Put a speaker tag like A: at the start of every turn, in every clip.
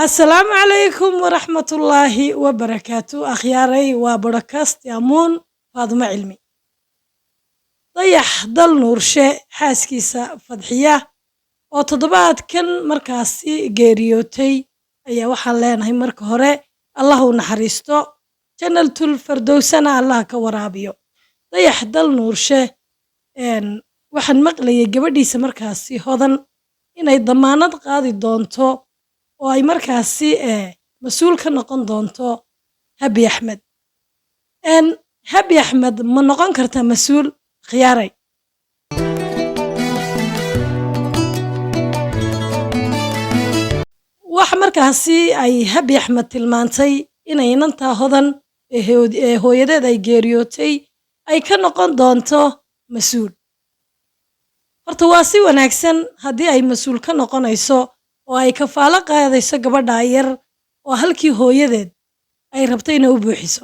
A: السلام عليكم ورحمة الله وبركاته أخياري وبركاست يامون فاطمة علمي ضيح ضل نور شيء حاسكيسا فضحية وتضبعت كن مركاسي جيريوتي أي وحلين هاي مرك هوري الله نحريستو جنة الفردوسنا الله كورابيو ضيح ضل نور شيء إن وحن مقلي جبديس مركاسي هذن إن الضمانات قاضي دونتو oo ay markaasi mas'uul ka noqon doonto Habi Axmed Habi Axmed ma noqon kartaa mas'uul khiyaaray wax markaasi ay Habi Axmed tilmaantay inay inanta hodan hooyadeed ay geeriyootay ay ka noqon doonto mas'uul horta waa si wanaagsan haddii ay mas'uul ka noqonayso oo ay kafaalo qaadayso gabadha yar oo halkii hooyadeed ay rabtay inay u buuxiso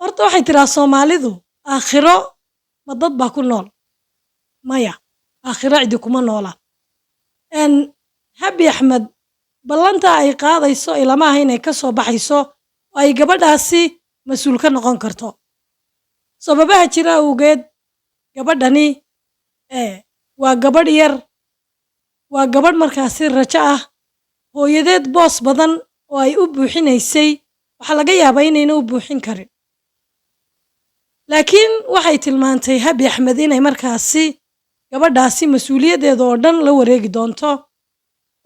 A: horta waxay tiraa Soomaalidu aakhiro ma dad baa ku nool maya aakhiro cidi kuma noola Habi Axmed ballanta ay qaadayso ilama aha inay ka soo baxayso oo ay gabadhaasi mas'uul ka noqon karto sababaha jira awgeed gabadhani waa gabadh yar waa gabadh markaasi rajo ah hooyadeed boos badan oo ay u buuxinaysay waxa laga yaabaa inayna u buuxin karin laakiin waxay tilmaantay Habi Axmed inay markaasi gabadhaasi mas'uuliyadeeda oo dhan la wareegi doonto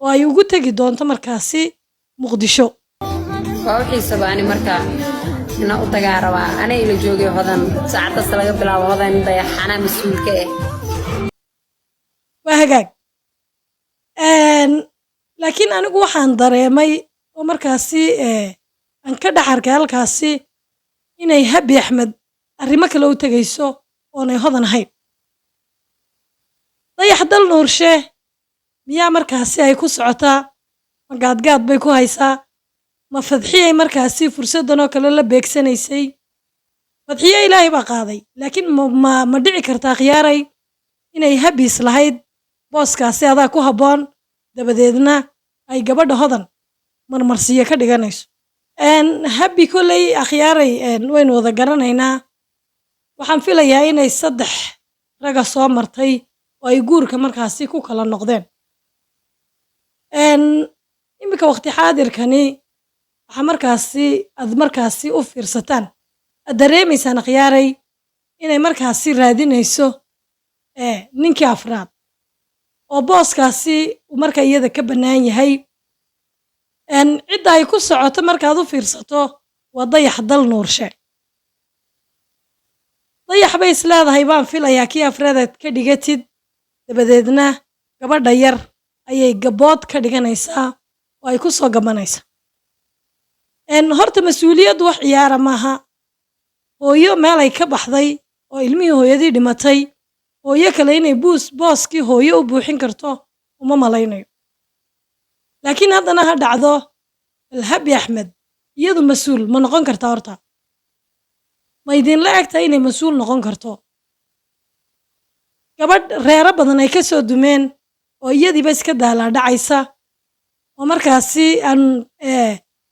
A: oo ay ugu tagi doonto markaasi Muqdisho
B: wixii sabaani markaa ina u tagaa rabaa ana ila joogay hodan saacadaas laga bilaabo hodan dayaxana mas'uulka
A: waa hagaag laakiin anigu waxaan dareemay oo markaasi aan ka dhaxarkay halkaasi inay Habi Axmed arrimo kale u tagayso oonay hodan ahayn dayax dal nuurshe miyaa markaasi ay ku socotaa ma gaadgaad bay ku haysaa ma fadxiyay markaasi fursaddan oo kale la beegsanaysay fadxiye ilaahay baa qaaday laakiin ma dhici kartaa khiyaaray inay Habis lahayd booskaasi adaa ku habboon dabadeedna ay gabadha hodan marmarsiyo ka dhiganayso Habi kolley akhyaaray waynu wada garanaynaa waxaan filayaa inay 3 raga soo martay oo ay guurka markaasi ku kala noqdeen imika waqti xaadirkani waxa markaasi u fiirsataan dareemaysaan akhyaaray inay markaasi raadinayso ninkii afraad oo booskaasi marka iyada ka bannaan yahay cidda ay ku socoto markaad u fiirsato waa dayax dal nuurshe dayax bay isleedahay baan filayaa kii afraadaad ka dhigatid dabadeedna gabadha yar ayay gabood ka dhiganaysaa oo ay ku soo gabanaysaa horta mas'uuliyaddu wax ciyaara maaha hooyo meel ay ka baxday oo ilmihii hooyadii dhimatay hooyo kale inay booskii hooyo u buuxin karto uma malaynayo laakiin haddana ha dhacdo Habi Axmed iyadu mas'uul ma noqon kartaa horta ma idinla egtahay inay mas'uul noqon karto gabadh reero badan ay ka soo dumeen oo iyadiiba iska daalaa dhacaysa oo markaasi aan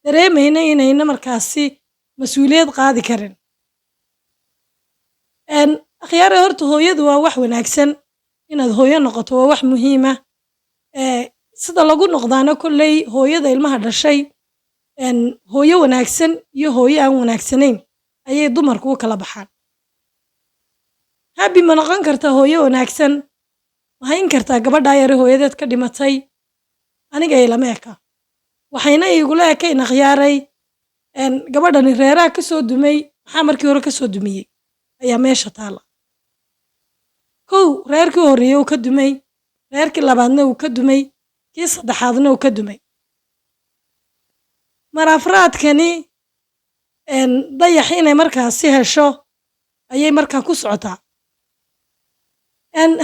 A: dareemayna inayna markaasi mas'uuliyad qaadi karin akhyaare horta hooyadu waa wax wanaagsan inaad hooyo noqoto waa wax muhiima sida lagu noqdaana kolley hooyada ilmaha dhashay hooyo wanaagsan iyo hooyo aan wanaagsanayn ayay dumarku u kala baxaan Habi ma noqon kartaa hooyo wanaagsan ma hayn kartaa gabadha yar hooyadeed ka dhimatay aniga ilama eka waxayna igula ekayn akhyaaray gabadhani reeraha ka soo dumay maxaa markii hore ka soo dumiyey ayaa meesha taala kow reerkii horreeyay uu ka dumay reerkii labaadna uu ka dumay kii saddexaadna uu ka dumay mar afraadkani dayax inay markaasi hesho ayay markaa ku socotaa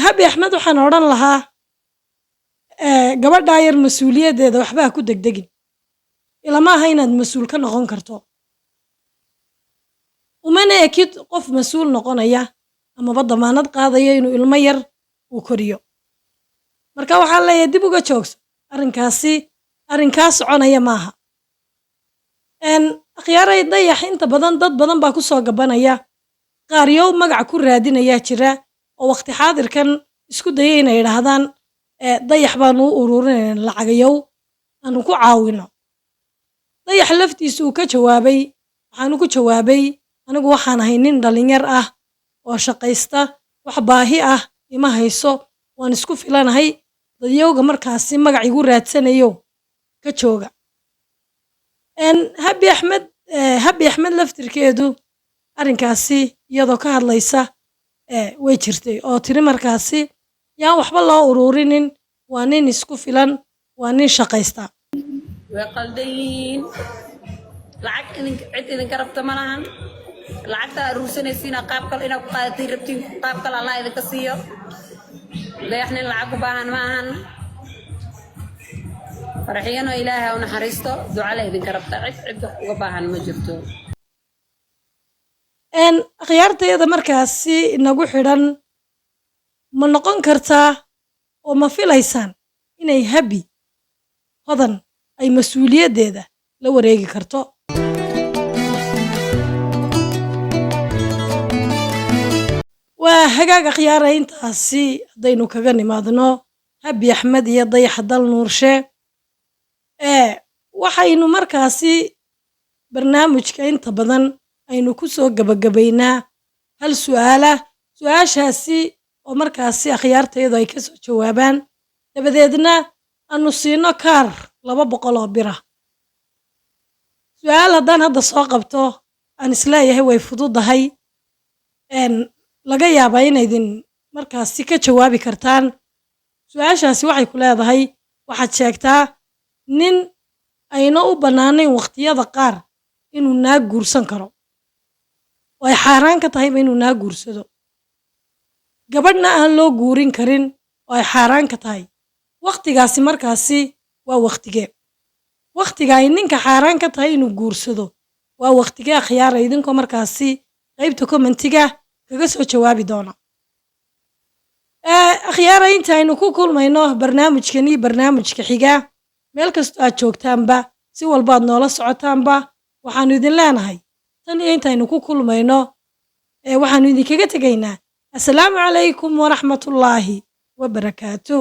A: Habi Axmed waxaan odhan lahaa gabadha yar mas'uuliyaddeeda waxba ha ku degdegin ilama aha inaad mas'uul ka noqon karto umana ekid qof mas'uul noqonaya amaba damaanad qaadaya inuu ilmo yar uu koriyo marka waxaa leeyahay dib uga joogso arrinkaasi arrinkaa soconaya maaha akhyaaray dayax inta badan dad badan baa ku soo gabanaya qaar yow magac ku raadinayaa jira oo waqti xaadirkan isku dayay inay idhaahdaan dayax baanu u ururinayna lacagayow aanu ku caawino dayax laftiisu uu ka jawaabay waxaanu ku jawaabay anigu waxaan ahay nin dhalinyar ah oo shaqaysta wax baahi ah ima hayso waan isku filanahay dadyowga markaasi magac igu raadsanayo ka jooga habi axmed laftirkeedu arrinkaasi iyadoo ka hadlaysa way jirtay oo tiri markaasi yaan waxba loo ururinin waa nin isku filan waa nin shaqaysta
B: way qaldan yihiin lacag cid idinka rabta ma lahan lacagta aruursanaysiina qaab kale inaad ku qaadatay rabtiin qaab kale allah idinka siiyo dayax nin lacag u baahan ma ahan farxiyano ilaahay u naxariisto duca la idinka rabta cid wax uga baahan ma jirto
A: akhyaartayada markaasi inagu xidhan ma noqon kartaa oo ma filaysaan inay habi hodan ay mas-uuliyaddeeda la wareegi karto waa hagaag akhyaara intaasi haddaynu kaga nimaadno habi axmed iyo dayax dal nuurshe waxaynu markaasi barnaamijka inta badan aynu ku soo gabagabaynaa hal su'aalah su-aashaasi oo markaasi akhyaartayadu ay ka soo jawaabaan dabadeedna aanu siino kaar 200 oo bira su'aal haddaan hadda soo qabto aan isleeyahay way fududahay laga yaabaa inaydin markaasi ka jawaabi kartaan su-aashaasi waxay ku leedahay waxaad sheegtaa nin ayna u bannaanayn waqtiyada qaar inuu naag guursan karo oo ay xaaraan ka tahayba inuu naag guursado gabadhna aan loo guurin karin oo ay xaaraan ka tahay waqtigaasi markaasi waa waqtigee waqtiga ay ninka xaaraan ka tahay inuu guursado waa waqtigee akhyaara idinkoo markaasi qaybta commentiga kaga soo jawaabi doona akhyaara intaynu ku kulmayno barnaamijkan iyo barnaamijka xiga meel kastoo aad joogtaanba si walbaad noola socotaanba waxaanu idin leenahay tan iyo intaynu ku kulmayno waxaanu idinkaga tegaynaa assalaamu calaykum waraxmatullaahi wabarakaatu